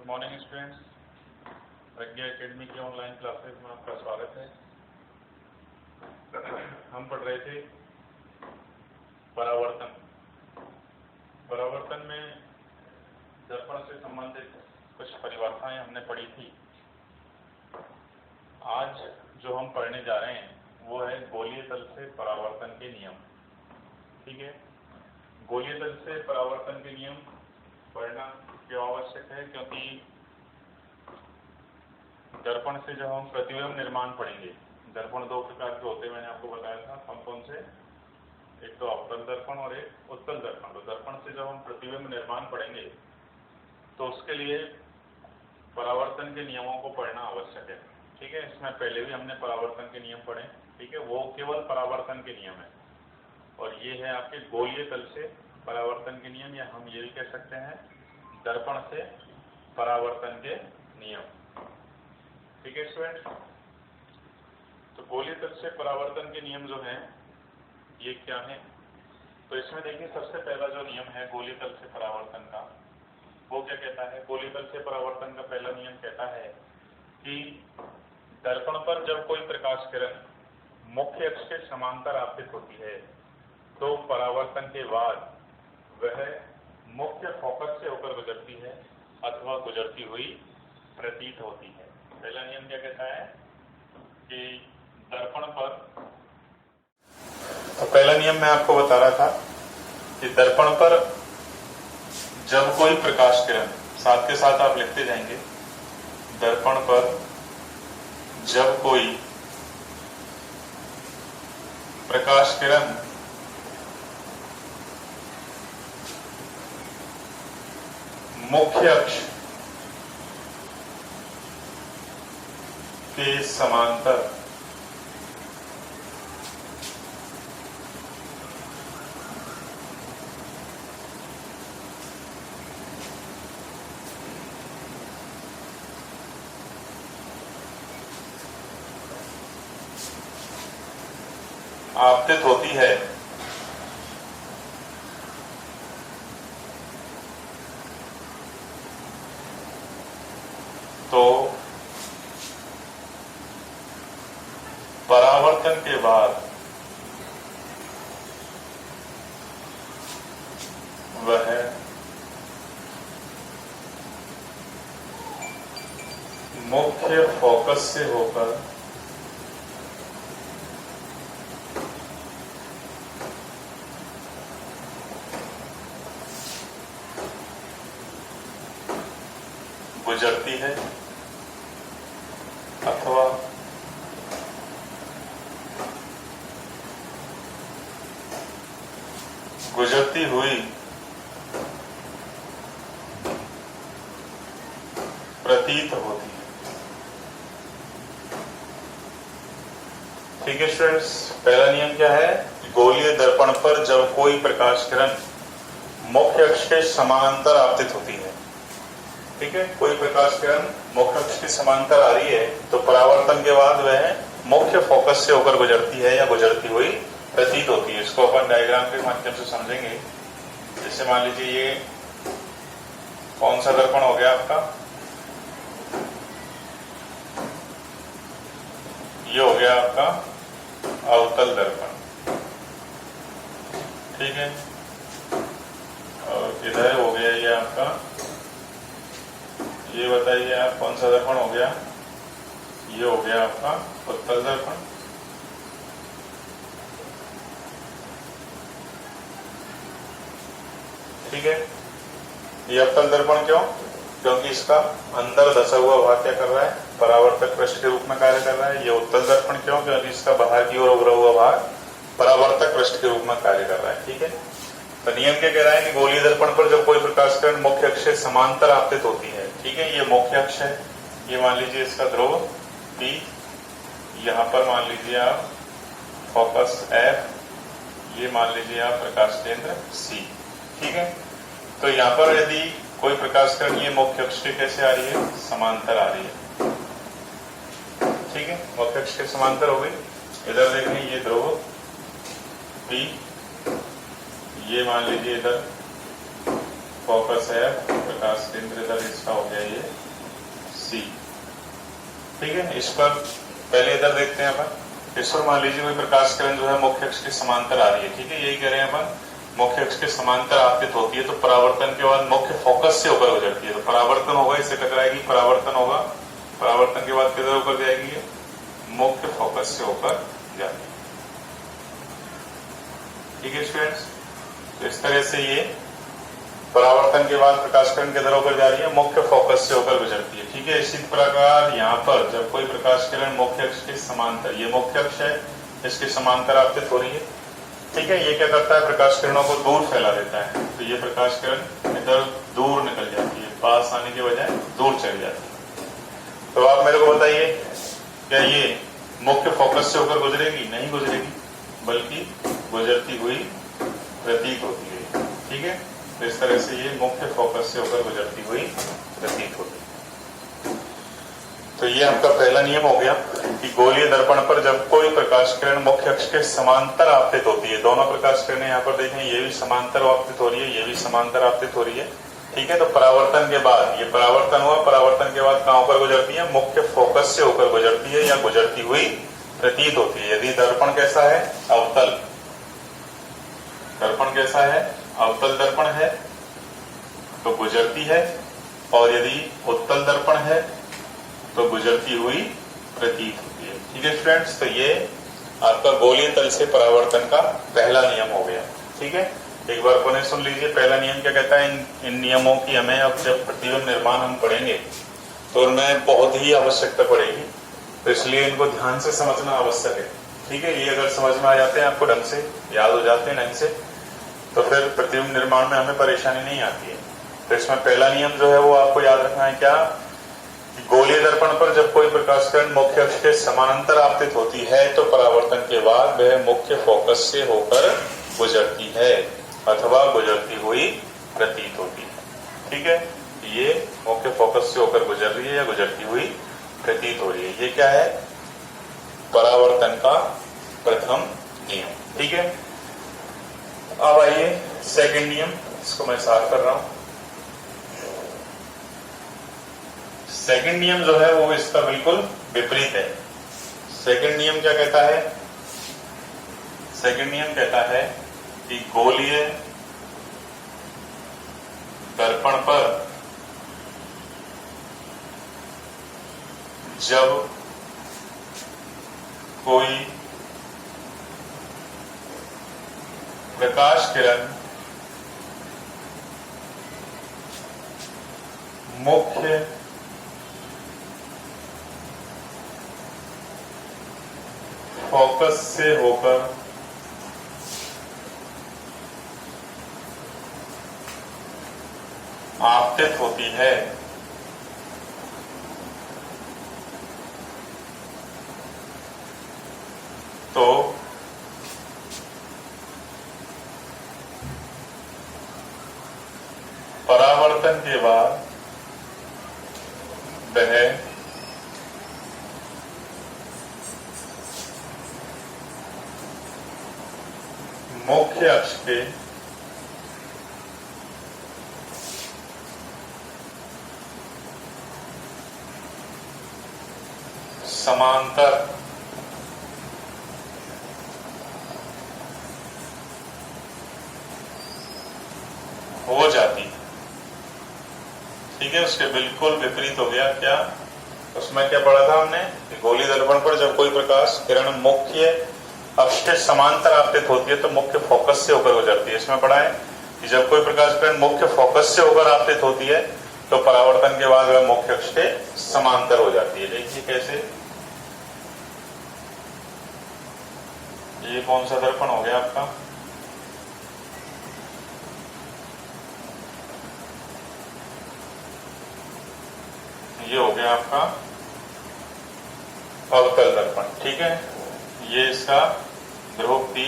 Morning students, प्रज्ञा academy की online classes में आपका स्वागत है। हम पढ़ रहे थे परावर्तन। परावर्तन में दर्पण से संबंधित कुछ परिभाषाएं हमने पढ़ी थी। आज जो हम पढ़ने जा रहे हैं वो है गोलीय तल से परावर्तन के नियम। ठीक है, गोलीय तल से परावर्तन के नियम पढ़ना क्यों आवश्यक है? क्योंकि दर्पण से जब हम प्रतिबिंब निर्माण पढ़ेंगे, दर्पण दो प्रकार के होते हैं, मैंने आपको बताया था कौन कौन से, एक तो अवतल दर्पण और एक उत्तल दर्पण। तो दर्पण से जब हम प्रतिबिंब निर्माण पढ़ेंगे तो उसके लिए परावर्तन के नियमों को पढ़ना आवश्यक है। ठीक है, इसमें पहले भी हमने परावर्तन के नियम पढ़े। ठीक है, वो केवल परावर्तन के नियम है और ये है आपके गोलीय तल से परावर्तन के नियम, या हम ये भी कह सकते हैं दर्पण से परावर्तन के नियम। ठीक है स्टूडेंट, तो गोलीय तल से परावर्तन के नियम जो हैं ये क्या है? तो इसमें देखिए, सबसे पहला जो नियम है गोलीय तल से परावर्तन का, वो क्या कहता है? गोलीय तल से परावर्तन का पहला नियम कहता है कि दर्पण पर जब कोई प्रकाश किरण मुख्य अक्ष के समांतर आपतित होती है तो परावर्तन के बाद वह मुख्य फोकस से होकर गुजरती है अथवा गुजरती हुई प्रतीत होती है। पहला नियम क्या कहता है कि दर्पण पर, तो पहला नियम मैं आपको बता रहा था कि दर्पण पर जब कोई प्रकाश किरण, साथ के साथ आप लिखते जाएंगे, दर्पण पर जब कोई प्रकाश किरण मुख्य अक्ष के समांतर आपतित होती है तो परावर्तन के बाद वह मुख्य फोकस से होकर गुजरती है अथवा गुजरती हुई प्रतीत होती है। ठीक है स्टूडेंट्स, पहला नियम क्या है? गोलीय दर्पण पर जब कोई प्रकाश किरण मुख्य अक्ष के समानांतर आपतित होती है, ठीक है, कोई प्रकाश किरण मुख्य अक्ष के समांतर आ रही है तो परावर्तन के बाद वह मुख्य फोकस से होकर गुजरती है या गुजरती हुई प्रतीत होती है। इसको अपन डायग्राम के माध्यम से समझेंगे। जैसे मान लीजिए ये कौन सा दर्पण हो गया आपका? ये हो गया आपका अवतल दर्पण। ठीक है, और इधर हो गया ये आपका, ये बताइए आप कौन सा दर्पण हो गया? ये हो गया आपका उत्तल दर्पण। ठीक है, ये उत्तल दर्पण क्यों? क्योंकि इसका अंदर धसा हुआ भाग क्या कर रहा है? परावर्तक पृष्ठ के रूप में कार्य कर रहा है। ये उत्तल दर्पण क्यों? क्योंकि इसका बाहर की ओर उभरा हुआ भाग परावर्तक पृष्ठ के रूप में कार्य कर रहा है। ठीक है, तो नियम क्या कह रहा है कि गोलीय दर्पण पर जब कोई प्रकाश किरण मुख्य अक्ष से समांतर आपतित होती है, ठीक है, ये मुख्य अक्ष है, ये मान लीजिए इसका ध्रुव P, यहाँ पर मान लीजिए आप फोकस F, ये मान लीजिए आप प्रकाश केंद्र C। ठीक है, तो यहाँ पर यदि कोई प्रकाश किरण ये मुख्य अक्ष के कैसे आ रही है? समांतर आ रही है। ठीक है, मुख्य अक्ष के समांतर हो गई। इधर देखें, ये ध्रुव P, ये मान लीजिए इधर फोकस है प्रकाश केंद्र इधर इसका हो गया ये सी। ठीक है, इस पर पहले इधर देखते हैं अपन। इस पर मान लीजिए कोई प्रकाश किरण जो है मुख्य अक्ष के समांतर आ रही है। ठीक है, यही कह रहे हैं अपन, मुख्य अक्ष के समांतर आपतित होती है तो परावर्तन के बाद मुख्य फोकस से होकर गुजरती है। तो परावर्तन होगा, इससे टकराएगी, परावर्तन होगा, परावर्तन के बाद किधर होकर जाएगी, ये मुख्य फोकस से होकर जाती है। ठीक है स्टूडेंट्स, तो इस तरह से ये परावर्तन के बाद प्रकाश किरण किधर होकर जा रही है, मुख्य फोकस से होकर गुजरती है। ठीक है, इसी प्रकार यहाँ पर जब कोई प्रकाश किरण मुख्य अक्ष के समांतर, ये मुख्य अक्ष है, इसके समांतर आपतित हो रही है। ठीक है, ये क्या करता है, प्रकाश किरणों को दूर फैला देता है। तो ये प्रकाश किरण इधर दूर निकल जाती है, पास आने के बजाय दूर चली जाती है। तो आप मेरे को बताइए, क्या ये मुख्य फोकस से होकर गुजरेगी? नहीं गुजरेगी, बल्कि गुजरती हुई प्रतीत होती है। ठीक है, तो इस तरह से ये मुख्य फोकस से होकर गुजरती हुई प्रतीत होती है। तो ये आपका पहला नियम हो गया कि गोलीय दर्पण पर जब कोई प्रकाश किरण मुख्य अक्ष के समांतर आपतित होती है, दोनों प्रकाश किरणें यहाँ पर देखें, ये भी समांतर आपतित हो रही है, ये भी समांतर आपतित हो रही है। ठीक है, तो परावर्तन के बाद, ये परावर्तन हुआ, परावर्तन के बाद कहाँ होकर गुजरती है, मुख्य फोकस से होकर गुजरती है या गुजरती हुई प्रतीत होती है। यदि दर्पण कैसा है, अवतल, दर्पण कैसा है, अवतल दर्पण है तो गुजरती है, और यदि उत्तल दर्पण है तो गुजरती हुई प्रतीत होती है। ठीक है स्टूडेंट्स, तो ये आपका गोलीय तल से परावर्तन का पहला नियम हो गया। ठीक है, एक बार पुनः सुन लीजिए, पहला नियम क्या कहता है। इन नियमों की हमें अब जब प्रतिबिंब निर्माण हम पढ़ेंगे तो उनमें बहुत ही आवश्यकता पड़ेगी, तो इसलिए इनको ध्यान से समझना आवश्यक है। ठीक है, ये अगर समझ में आ जाते हैं, आपको ढंग से याद हो जाते हैं ढंग से, तो फिर प्रतिबिंब निर्माण में हमें परेशानी नहीं आती है। तो इसमें पहला नियम जो है वो आपको याद रखना है, क्या, गोलीय दर्पण पर जब कोई प्रकाश किरण मुख्य अक्ष के समानांतर आपतित होती है तो परावर्तन के बाद वह मुख्य फोकस से होकर गुजरती है अथवा गुजरती हुई प्रतीत होती है। ठीक है, ये मुख्य फोकस से होकर गुजर रही है या गुजरती हुई प्रतीत हो रही है। ये क्या है, परावर्तन का प्रथम नियम। ठीक है, अब आइए सेकंड नियम, इसको मैं साफ कर रहा हूं। सेकंड नियम जो है वो इसका बिल्कुल विपरीत है। सेकंड नियम क्या कहता है, सेकंड नियम कहता है कि गोलीय दर्पण पर जब कोई प्रकाश किरण मुख्य फोकस से होकर आपतित होती है तो परावर्तन के बाद वह मुख्य अक्ष के समांतर हो जाती है। ठीक है, उसके बिल्कुल विपरीत हो गया। क्या, उसमें क्या पढ़ा था हमने, गोलीय दर्पण पर जब कोई प्रकाश किरण मुख्य अक्ष के समांतर आपतित होती है तो मुख्य फोकस से होकर गुजरती है। इसमें पढ़ा है कि जब कोई प्रकाश किरण मुख्य फोकस से होकर आपतित होती है तो परावर्तन के बाद वह मुख्य अक्ष के समांतर हो जाती है। देखिए कैसे, ये कौन सा दर्पण हो गया आपका, ये हो गया आपका अवतल दर्पण। ठीक है, ये इसका ध्रुव P,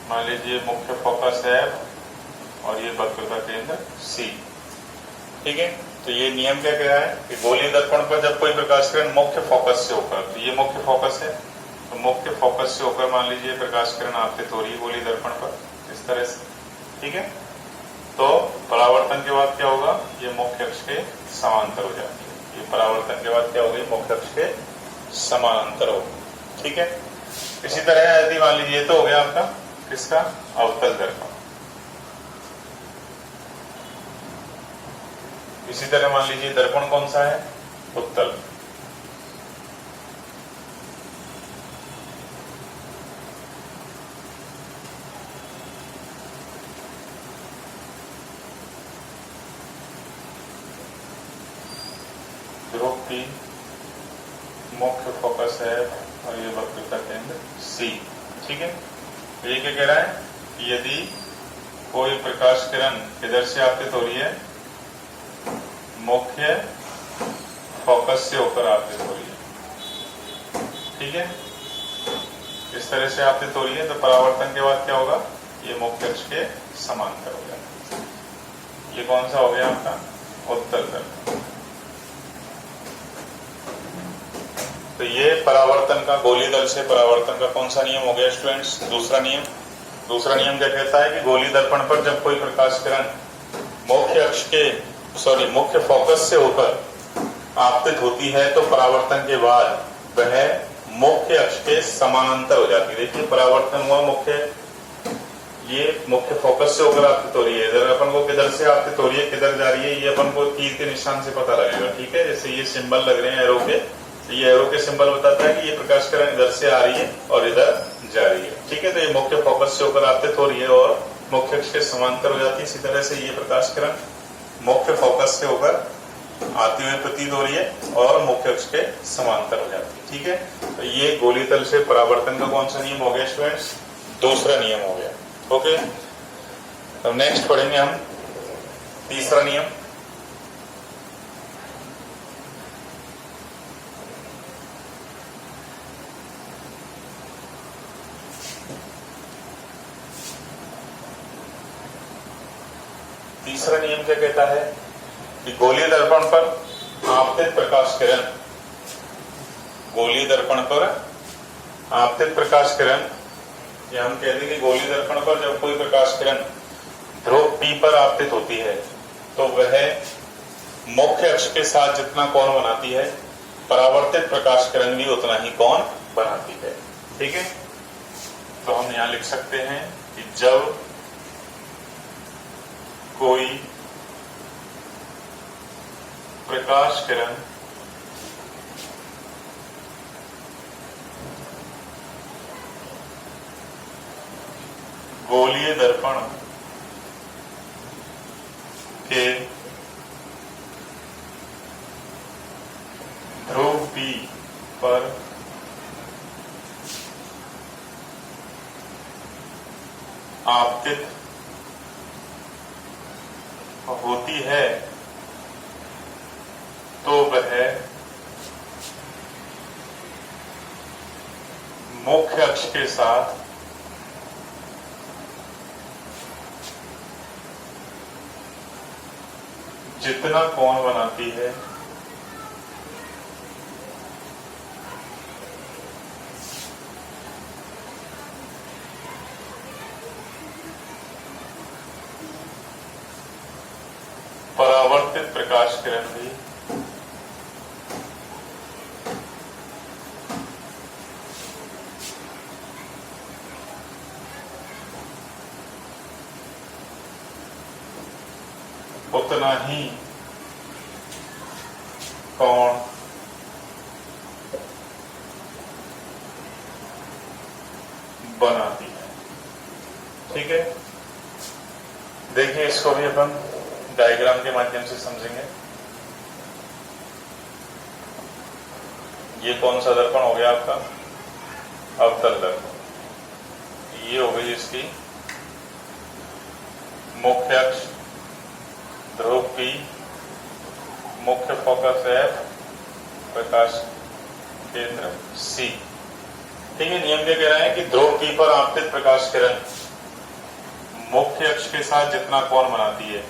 मान लीजिए मुख्य फोकस है और ये वक्रता केंद्र C। ठीक है, तो ये नियम क्या कह रहा है कि गोलीय दर्पण पर जब कोई प्रकाश किरण मुख्य फोकस से होकर, तो ये मुख्य फोकस है, तो मुख्य फोकस से होकर मान लीजिए प्रकाश किरण आपतित हो रही है गोलीय दर्पण पर इस तरह से। ठीक है, तो परावर्तन के बाद क्या होगा, ये मुख्य अक्ष के समांतर हो जाती है। ये परावर्तन के बाद क्या होगी, मुख्य अक्ष के समानांतर होगी। ठीक है। इसी तरह यदि मान लीजिए, ये तो हो गया आपका किसका, अवतल दर्पण। इसी तरह मान लीजिए दर्पण कौन सा है, उत्तल। ध्रुव P, मुख्य फोकस है और ये वक्रता केंद्र C। ठीक है। ये क्या कह रहा है कि यदि कोई प्रकाश किरण किधर से आपतित हो रही है, मुख्य फोकस से होकर आपतित हो रही है। ठीक है। इस तरह से आपतित हो रही है तो परावर्तन के बाद क्या होगा, ये मुख्य अक्ष के समांतर हो जाएगा। ये कौन सा हो गया आपका, उत्तल दर्पण। तो ये परावर्तन का, गोली दल से परावर्तन का कौन सा नियम हो गया स्टूडेंट्स, दूसरा नियम। दूसरा नियम क्या कहता है कि गोली दर्पण पर जब कोई प्रकाश किरण मुख्य फोकस से होकर आपतित होती है तो परावर्तन के बाद वह मुख्य अक्ष के समानांतर हो जाती है। देखिए परावर्तन हुआ, ये मुख्य फोकस से होकर आपतित हो रही है। इधर अपन को किधर से आपतित हो रही है, किधर जा रही है, ये अपन को तीर के निशान से पता लगेगा। ठीक है। जैसे ये सिंबल लग रहे हैं एरो के, ये एरो के सिंबल बताता है कि ये प्रकाश किरण इधर से आ रही है और इधर जा रही है। ठीक है। तो ये मुख्य फोकस से होकर आपतित हो रही है और मुख्य अक्ष के समांतर हो जाती है। इसी तरह से ये प्रकाश किरण मुख्य फोकस से होकर आती हुई प्रतीत हो रही है और मुख्य अक्ष के समांतर हो जाती है। ठीक है। तो ये गोली तल से परावर्तन का कौन सा नियम हो गया स्टूडेंट्स, दूसरा नियम हो गया। ओके। तो नेक्स्ट पढ़ेंगे हम तीसरा नियम। तीसरा नियम क्या कहता है कि गोलीय दर्पण पर आपतित प्रकाश किरण, गोलीय दर्पण पर आपतित प्रकाश किरण, या हम कहते हैं कि गोलीय दर्पण पर जब कोई प्रकाश किरण ध्रुव P पर आपतित होती है तो वह मुख्य अक्ष के साथ जितना कोण बनाती है, परावर्तित प्रकाश किरण भी उतना ही कोण बनाती है। ठीक है। तो हम यहां लिख सकते हैं कि जब कोई प्रकाश किरण गोलीय दर्पण के ध्रुव P पर आपतित होती है तो वह मुख्य अक्ष के साथ जितना कोण बनाती है, परावर्तित प्रकाश किरण भी उतना ही कोण बनाती है। ठीक है। देखिए इसको भी अपन डायग्राम के माध्यम से समझेंगे। ये कौन सा दर्पण हो गया आपका, अवतल दर्पण। ये हो गई इसकी मुख्य अक्ष ध्रुव P, मुख्य फोकस F, प्रकाश केंद्र C। ठीक है। नियम क्या कह रहा है कि ध्रुव P पर आपतित प्रकाश किरण मुख्य अक्ष के साथ जितना कोण बनाती है,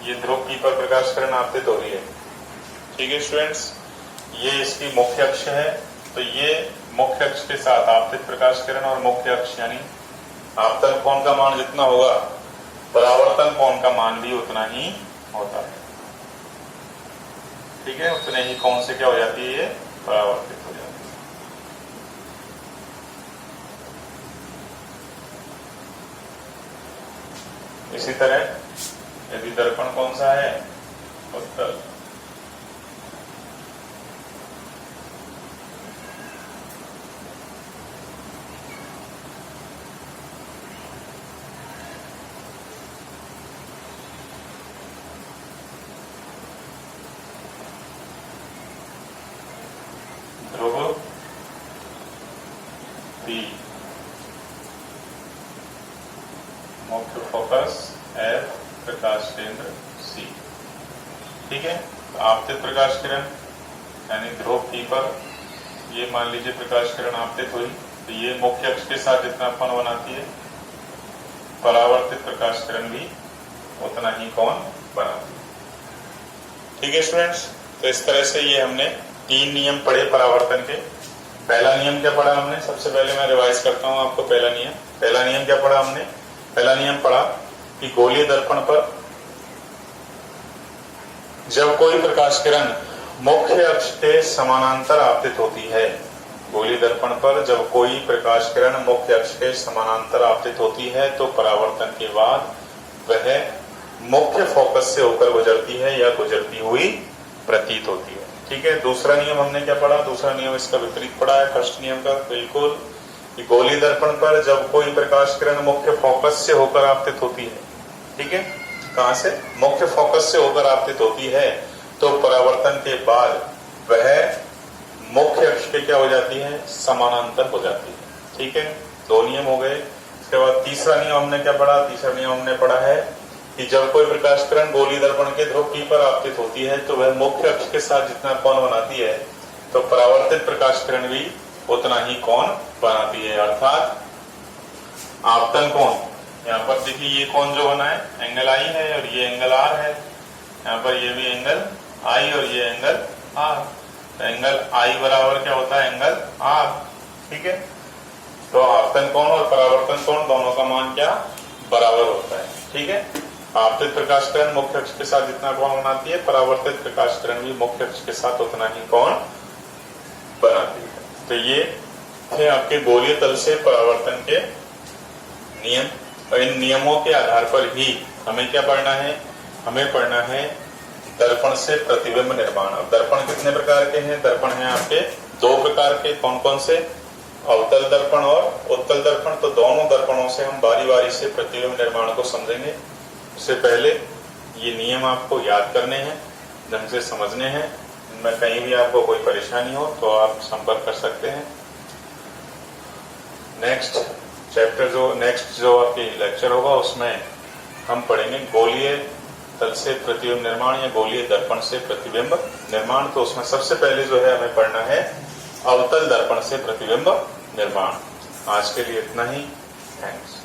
ये ध्रुव P पर प्रकाश किरण आपतित हो रही है। ठीक है स्टूडेंट्स। ये इसकी मुख्य अक्ष है, तो ये मुख्य अक्ष के साथ आपतित प्रकाश किरण और मुख्य अक्ष यानी आपतन कोण का मान जितना होगा परावर्तन कोण का मान भी उतना ही होता है। ठीक है, उतने ही कोण से क्या हो जाती है, ये परावर्तित हो जाती है। इसी तरह यदि दर्पण कौन सा है, उत्तल, ध्रुव बी, मुख्य फोकस एफ, प्रकाश केंद्र सी। ठीक है, आपतित प्रकाश किरण यानी ध्रुव पी पर ये मान लीजिए प्रकाश किरण आपतित हुई, तो ये मुख्य अक्ष के साथ जितना कोण बनाती है, परावर्तित प्रकाश किरण भी उतना ही कोण बनाती है। ठीक है स्टूडेंट्स, तो इस तरह से ये हमने 3 नियम पढ़े परावर्तन के। पहला नियम क्या पढ़ा हमने, सबसे पहले मैं रिवाइज करता हूं आपको। पहला नियम क्या पढ़ा हमने, पहला नियम पढ़ा कि गोलीय दर्पण पर जब कोई प्रकाश किरण मुख्य अक्ष के समानांतर आपतित होती है, गोलीय दर्पण पर जब कोई प्रकाश किरण मुख्य अक्ष के समानांतर आपतित होती है तो परावर्तन के बाद वह मुख्य फोकस से होकर गुजरती है या गुजरती हुई प्रतीत होती है। ठीक है, दूसरा नियम हमने क्या पढ़ा, दूसरा नियम इसका विपरीत पढ़ा है फर्स्ट नियम का बिल्कुल, कि गोलीय दर्पण पर जब कोई प्रकाश किरण मुख्य फोकस से होकर आपतित होती है, ठीक है, कहां से, मुख्य फोकस से होकर आपतित होती है, तो परावर्तन के बाद वह मुख्य अक्ष के क्या हो जाती है, समानांतर हो जाती है। ठीक है, 2 नियम हो गए। इसके बाद तीसरा नियम हमने क्या पढ़ा, तीसरा नियम हमने पढ़ा है कि जब कोई प्रकाश किरण गोलीय दर्पण के ध्रुव P पर आपतित होती है तो वह मुख्य अक्ष के साथ जितना कोण बनाती है तो परावर्तित प्रकाश किरण भी उतना ही कोण बनाती है, अर्थात आपतन कोण। यहाँ पर देखिए ये कोण जो बना है एंगल I है और ये एंगल R है, यहाँ पर ये भी एंगल I और ये एंगल R, तो एंगल I बराबर क्या होता है, एंगल R। ठीक है, तो आपतन कोण और परावर्तन कोण दोनों का मान क्या, बराबर होता है। ठीक है, आपतित प्रकाश किरण मुख्य अक्ष के साथ जितना कोण बनाती है, परावर्तित प्रकाश किरण भी मुख्य अक्ष के साथ उतना ही कोण बनाती है। तो ये थे आपके गोलीय तल से परावर्तन के नियम, और इन नियमों के आधार पर ही हमें क्या पढ़ना है, हमें पढ़ना है दर्पण से प्रतिबिंब निर्माण। अब दर्पण कितने प्रकार के हैं, दर्पण है आपके 2 प्रकार के, कौन कौन से, अवतल दर्पण और उत्तल दर्पण। तो दोनों दर्पणों से हम बारी बारी से प्रतिबिंब निर्माण को समझेंगे। उससे पहले ये नियम आपको याद करने हैं, ढंग से समझने हैं। इनमें कहीं भी आपको कोई परेशानी हो तो आप संपर्क कर सकते हैं। नेक्स्ट जो आपकी लेक्चर होगा उसमें हम पढ़ेंगे गोलीय तल से प्रतिबिंब निर्माण या गोलीय दर्पण से प्रतिबिंब निर्माण। तो उसमें सबसे पहले जो है हमें पढ़ना है अवतल दर्पण से प्रतिबिंब निर्माण। आज के लिए इतना ही, थैंक्स।